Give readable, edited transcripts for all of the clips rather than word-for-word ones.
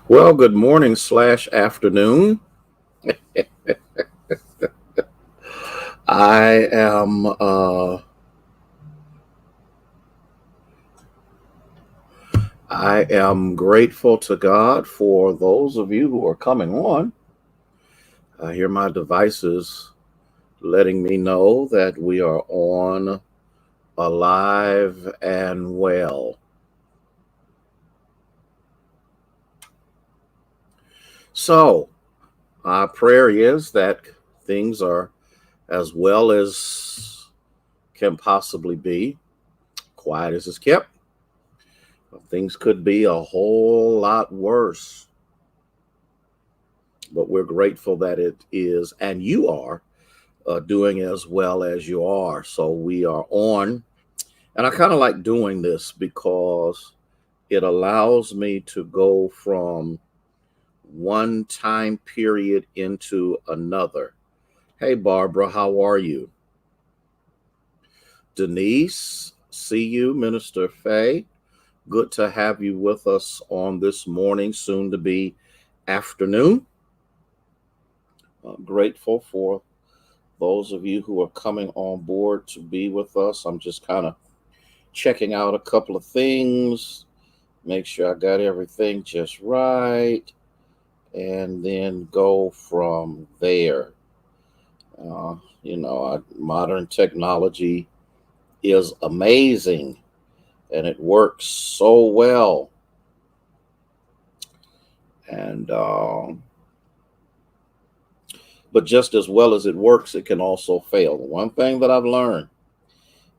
Well, good morning slash afternoon. I am I am grateful to God for those of you who are coming on. I hear my devices letting me know that we are on alive and well. So, our prayer is that things are as well as can possibly be, quiet as it's kept. Things could be a whole lot worse, but we're grateful that it is, and you are doing as well as you are. So we are on, and I kind of like doing this because it allows me to go from one time period into another. Hey, Barbara, how are you? Denise, see you. Minister Faye, good to have you with us on this morning, soon to be afternoon. Grateful for those of you who are coming on board to be with us. I'm just kind of checking out a couple of things, make sure I got everything just right, and then go from there. Modern technology is amazing and it works so well. And but just as well as it works, it can also fail. One thing that I've learned,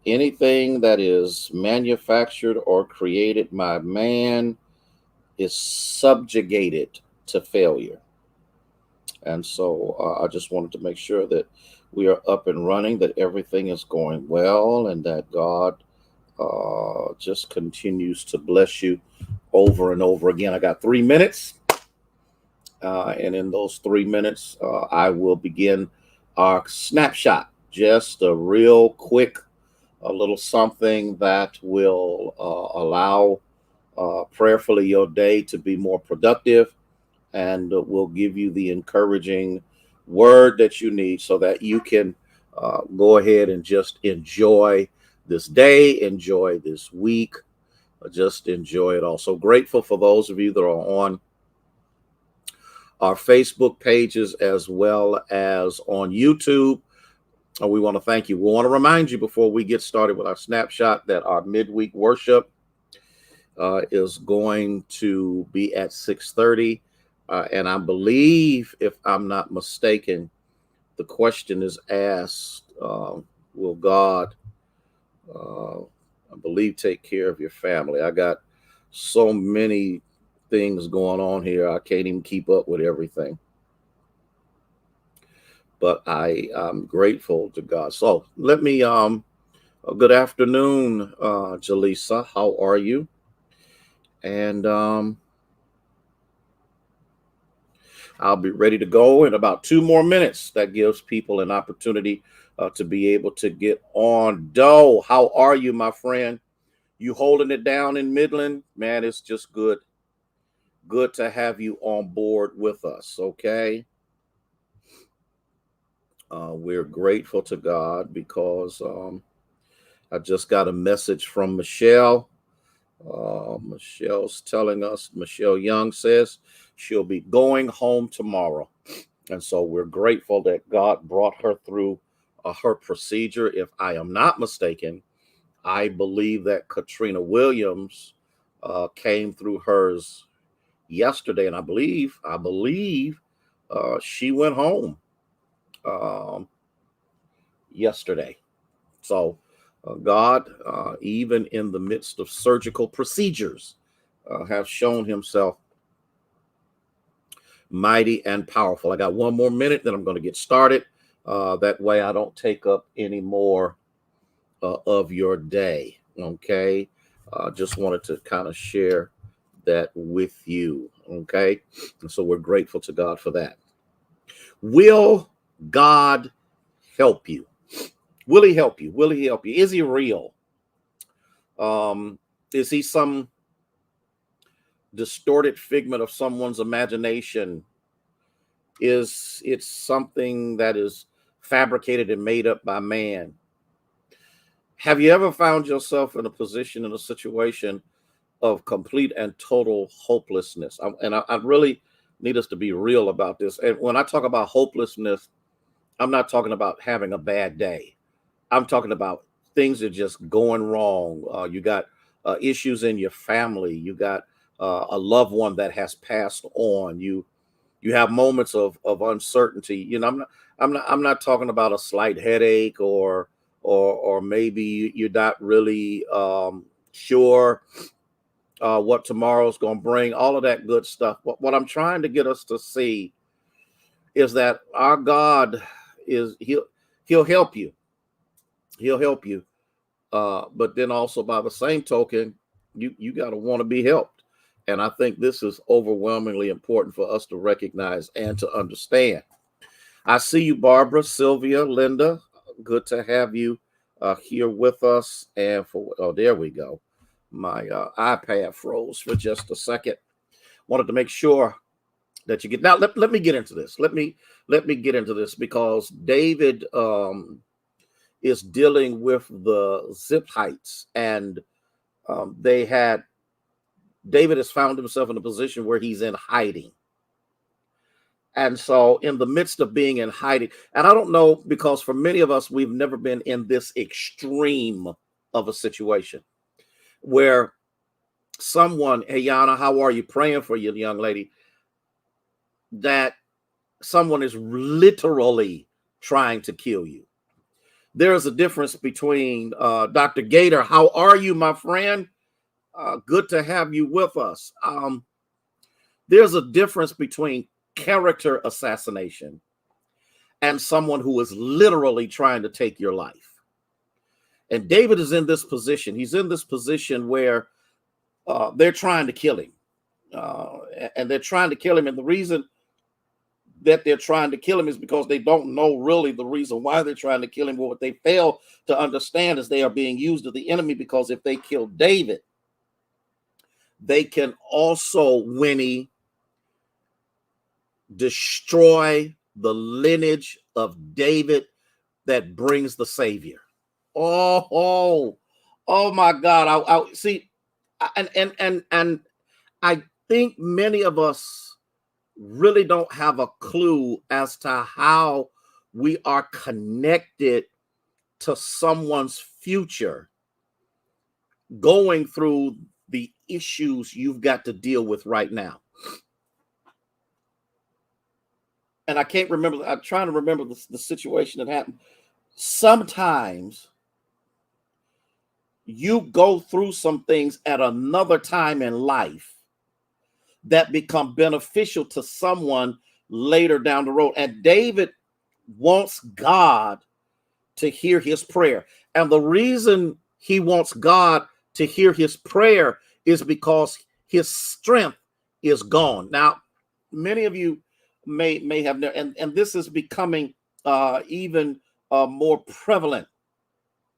anything that is manufactured or created by man is subjugated to failure. And so I just wanted to make sure that we are up and running, that everything is going well, and that God just continues to bless you over and over again. I got 3 minutes, and in those 3 minutes, I will begin our snapshot. Just a real quick, a little something that will allow prayerfully your day to be more productive and will give you the encouraging word that you need so that you can go ahead and just enjoy this day, enjoy this week, just enjoy it all. So grateful for those of you that are on our Facebook pages as well as on YouTube. We want to thank you. We want to remind you before we get started with our snapshot that our midweek worship is going to be at 6:30. And I believe, if I'm not mistaken, the question is asked, will God, I believe, take care of your family? I got so many things going on here. I can't even keep up with everything. But I'm grateful to God. So let me, good afternoon, Jaleesa. How are you? And I'll be ready to go in about 2 more minutes. That gives people an opportunity to be able to get on. Doe, how are you, my friend? You holding it down in Midland? Man, it's just good. Good to have you on board with us, okay? We're grateful to God because I just got a message from Michelle. Michelle's telling us, Michelle Young says she'll be going home tomorrow. And so we're grateful that God brought her through her procedure. If I am not mistaken, I believe that Katrina Williams came through hers yesterday, and I believe she went home um, yesterday. So God, even in the midst of surgical procedures, have shown Himself mighty and powerful. I got 1 more minute, then I'm going to get started. That way, I don't take up any more of your day. Okay. Just wanted to kind of share that with you. Okay. And so we're grateful to God for that. Will God help you? Will He help you? Will He help you? Is He real? Um, is He some distorted figment of someone's imagination. It's something that is fabricated and made up by man. Have you ever found yourself in a position, in a situation of complete and total hopelessness? I really need us to be real about this. And when I talk about hopelessness, I'm not talking about having a bad day. I'm talking about things are just going wrong. You got issues in your family. You got a loved one that has passed on. You have moments of uncertainty. You know, I'm not talking about a slight headache or maybe you're not really sure what tomorrow's going to bring. All of that good stuff. But what I'm trying to get us to see is that our God is he'll help you. He'll help you. But then also by the same token, you got to want to be helped. And I think this is overwhelmingly important for us to recognize and to understand. I see you, Barbara, Sylvia, Linda. Good to have you here with us. And there we go. My iPad froze for just a second. Wanted to make sure that you get now. Let me get into this. Let me get into this because David is dealing with the Ziphites, and David has found himself in a position where he's in hiding. And so in the midst of being in hiding, and I don't know, because for many of us, we've never been in this extreme of a situation where someone, hey, Yana, how are you? Praying for you, young lady, that someone is literally trying to kill you. There's a difference between Dr. Gator, how are you, my friend? Good to have you with us. There's a difference between character assassination and someone who is literally trying to take your life. And David is in this position. He's in this position where they're trying to kill him. And they're trying to kill him. And the reason that they're trying to kill him is because they don't know really the reason why they're trying to kill him. But what they fail to understand is they are being used of the enemy, because if they kill David, they can also, Winnie, destroy the lineage of David that brings the Savior. Oh my God! I see, and I think many of us really don't have a clue as to how we are connected to someone's future going through the issues you've got to deal with right now. And I can't remember. I'm trying to remember the situation that happened. Sometimes you go through some things at another time in life that become beneficial to someone later down the road. And David wants God to hear his prayer. And the reason he wants God to hear his prayer is because his strength is gone. Now, many of you may have, and this is becoming even more prevalent.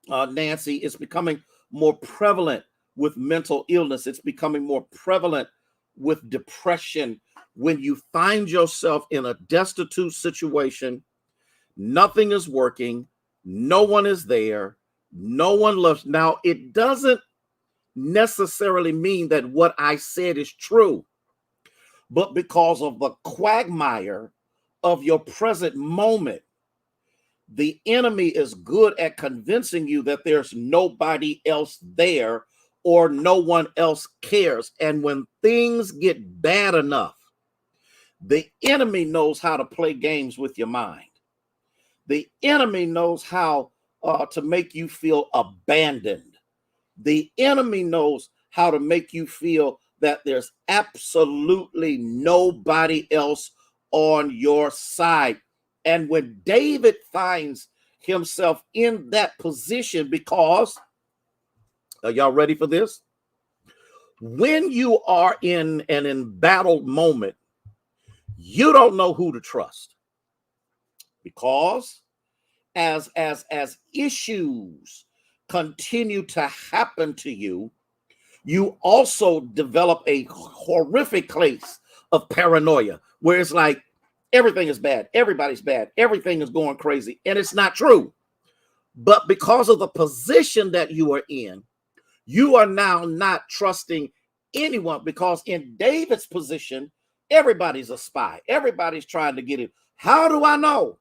Nancy, it's becoming more prevalent with mental illness. It's becoming more prevalent with depression. When you find yourself in a destitute situation, nothing is working, no one is there, no one loves. Now, it doesn't necessarily mean that what I said is true, but because of the quagmire of your present moment, the enemy is good at convincing you that there's nobody else there or no one else cares. And when things get bad enough, the enemy knows how to play games with your mind. The enemy knows how to make you feel abandoned. The enemy knows how to make you feel that there's absolutely nobody else on your side. And when David finds himself in that position, because, are y'all ready for this? When you are in an embattled moment, you don't know who to trust, because as issues continue to happen to you, you also develop a horrific case of paranoia where it's like everything is bad, everybody's bad, everything is going crazy, and it's not true. But because of the position that you are in, you are now not trusting anyone, because in David's position, everybody's a spy. Everybody's trying to get him. How do I know?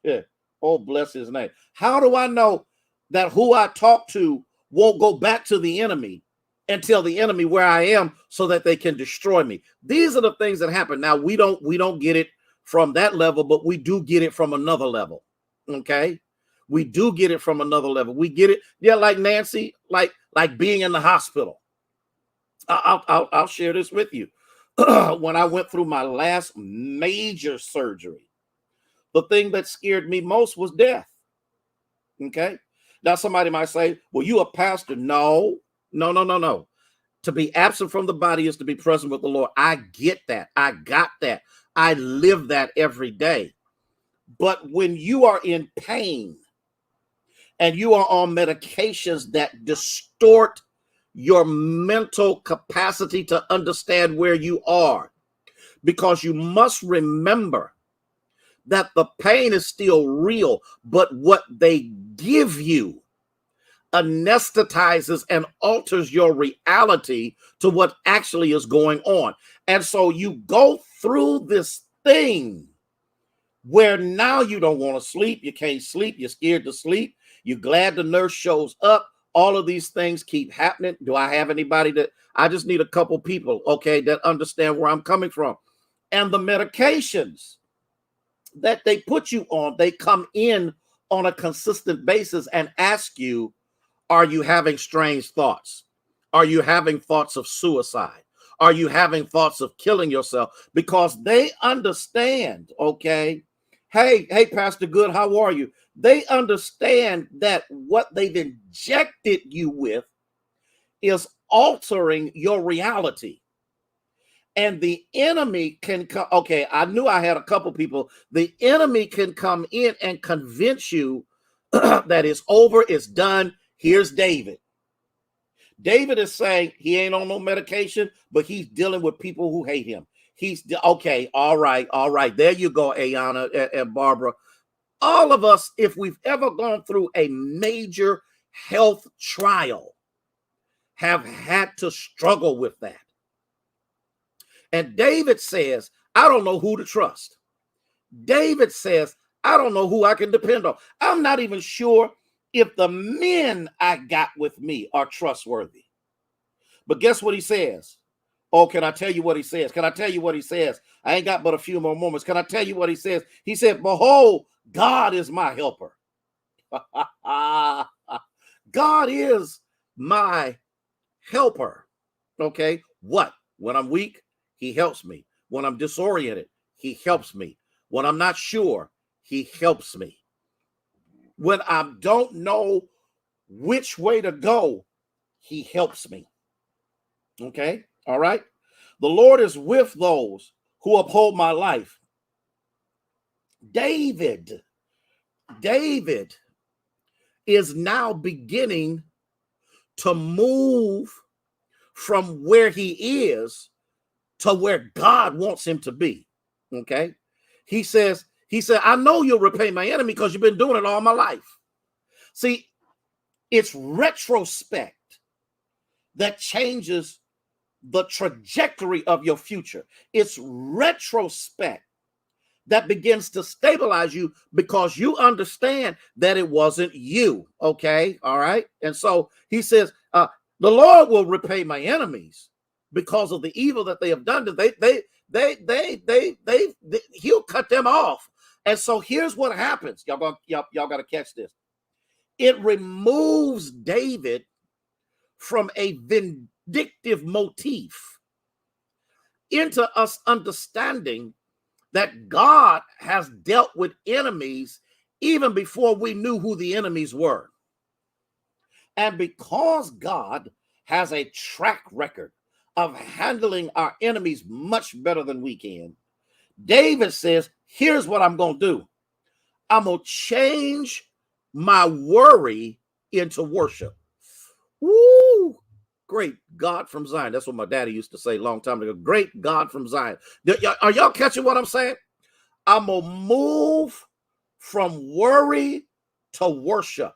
Yeah. Oh, bless his name. How do I know that who I talk to won't go back to the enemy and tell the enemy where I am so that they can destroy me? These are the things that happen. Now, we don't get it from that level, but we do get it from another level. Okay? We do get it from another level. We get it, yeah, like Nancy, like being in the hospital. I'll share this with you. When I went through my last major surgery, the thing that scared me most was death. Okay. Now somebody might say, well, you a pastor? No. To be absent from the body is to be present with the Lord. I get that. I got that. I live that every day. But when you are in pain and you are on medications that distort your mental capacity to understand where you are, because you must remember that the pain is still real, but what they give you anesthetizes and alters your reality to what actually is going on. And so you go through this thing where now you don't want to sleep, you can't sleep, you're scared to sleep, you're glad the nurse shows up. All of these things keep happening. Do I have anybody that I just need a couple people, okay, that understand where I'm coming from? And the medications that they put you on, they come in on a consistent basis and ask you, are you having strange thoughts? Are you having thoughts of suicide? Are you having thoughts of killing yourself? Because they understand, okay, hey, Pastor Good, how are you? They understand that what they've injected you with is altering your reality. And the enemy can come. Okay, I knew I had a couple people. The enemy can come in and convince you that it's over, it's done. Here's David. David is saying he ain't on no medication, but he's dealing with people who hate him. He's okay. All right. There you go, Ayana and Barbara. All of us, if we've ever gone through a major health trial, have had to struggle with that. And David says, I don't know who to trust. David says, I don't know who I can depend on. I'm not even sure if the men I got with me are trustworthy. But guess what he says? Oh, can I tell you what he says? Can I tell you what he says? I ain't got but a few more moments. Can I tell you what he says? He said, behold, God is my helper. God is my helper. Okay. What? When I'm weak, he helps me. When I'm disoriented, he helps me. When I'm not sure, he helps me. When I don't know which way to go, he helps me. Okay. All right. The Lord is with those who uphold my life. David is now beginning to move from where he is to where God wants him to be. Okay. He said, I know you'll repay my enemy because you've been doing it all my life. See, it's retrospect that changes the trajectory of your future. It's retrospect that begins to stabilize you because you understand that it wasn't you. Okay. All right. And so he says, the Lord will repay my enemies because of the evil that they have done. He'll cut them off. And so here's what happens. Y'all got to catch this. It removes David from a vindictive motif into us understanding that God has dealt with enemies even before we knew who the enemies were. And because God has a track record of handling our enemies much better than we can, David says, here's what I'm going to do. I'm going to change my worry into worship. Woo! great God from Zion. That's what my daddy used to say a long time ago. Great God from Zion. Are y'all catching what I'm saying? I'm going to move from worry to worship.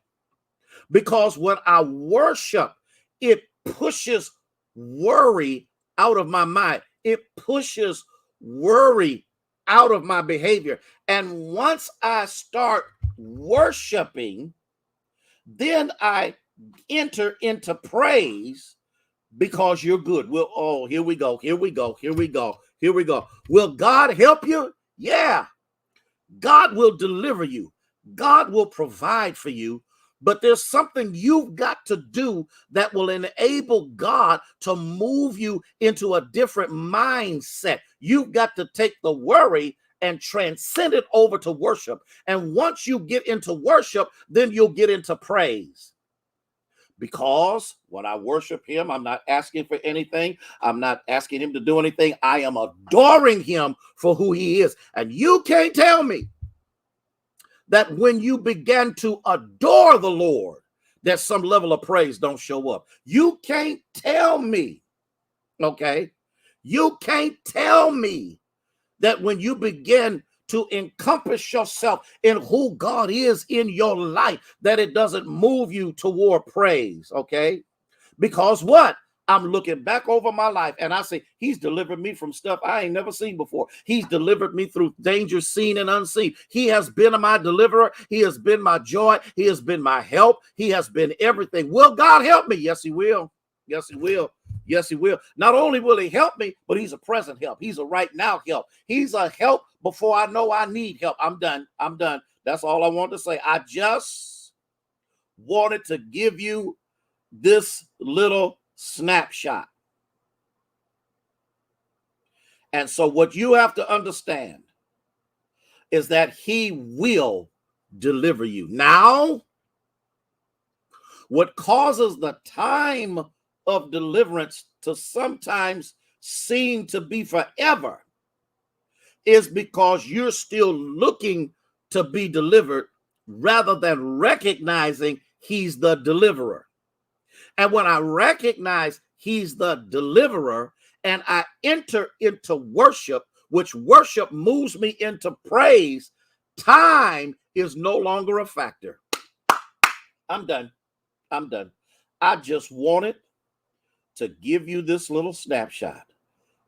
Because when I worship, it pushes worry out of my mind. It pushes worry out of my behavior. And once I start worshiping, then I enter into praise because you're good. Here we go. Will God help you? Yeah. God will deliver you. God will provide for you. But there's something you've got to do that will enable God to move you into a different mindset. You've got to take the worry and transcend it over to worship. And once you get into worship, then you'll get into praise. Because when I worship him, I'm not asking for anything. I'm not asking him to do anything. I am adoring him for who he is. And you can't tell me that when you begin to adore the Lord, that some level of praise don't show up. You can't tell me, okay? You can't tell me that when you begin to encompass yourself in who God is in your life, that it doesn't move you toward praise, okay? Because what? I'm looking back over my life and I say, he's delivered me from stuff I ain't never seen before. He's delivered me through dangers seen and unseen. He has been my deliverer. He has been my joy. He has been my help. He has been everything. Will God help me? Yes, he will. Yes, he will. Yes, he will. Not only will he help me, but he's a present help. He's a right now help. He's a help before I know I need help. I'm done. I'm done. That's all I want to say. I just wanted to give you this little snapshot. And so what you have to understand is that he will deliver you. Now, what causes the time of deliverance to sometimes seem to be forever is because you're still looking to be delivered rather than recognizing he's the deliverer. And when I recognize he's the deliverer and I enter into worship, which worship moves me into praise, time is no longer a factor. I'm done. I'm done. I just wanted to give you this little snapshot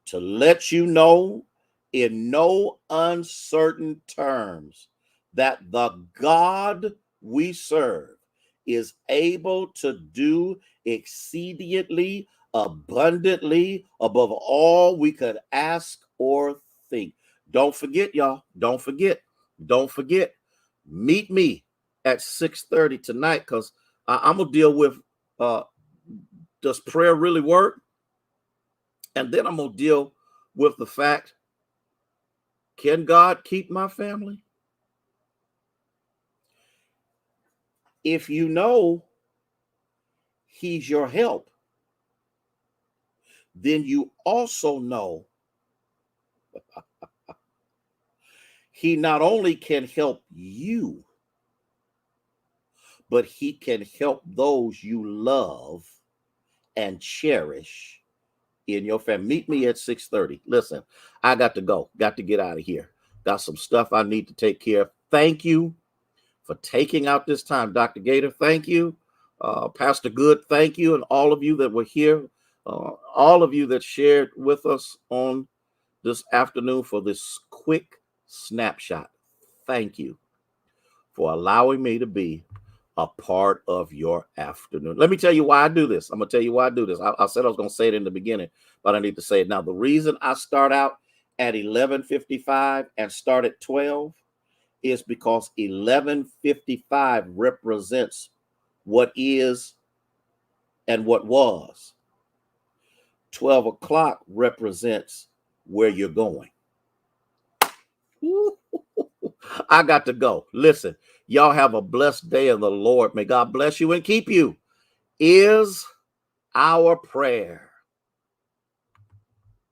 to let you know in no uncertain terms that the God we serve is able to do exceedingly abundantly above all we could ask or think. Don't forget, y'all. Don't forget. Meet me at 6:30 tonight, because I'm gonna deal with does prayer really work? And then I'm gonna deal with the fact, can God keep my family? If you know he's your help, then you also know he not only can help you, but he can help those you love and cherish in your family. Meet me at 6:30. Listen, I got to go. Got to get out of here. Got some stuff I need to take care of. Thank you for taking out this time. Dr. Gator, thank you. Pastor Good, thank you. And all of you that were here, all of you that shared with us on this afternoon for this quick snapshot. Thank you for allowing me to be a part of your afternoon. Let me tell you why I do this. I'm going to tell you why I do this. I said I was going to say it in the beginning, but I need to say it now. The reason I start out at 11:55 and start at 12 is because 11:55 represents what is and what was. 12 o'clock represents where you're going. I got to go. Listen, y'all have a blessed day of the Lord. May God bless you and keep you is our prayer.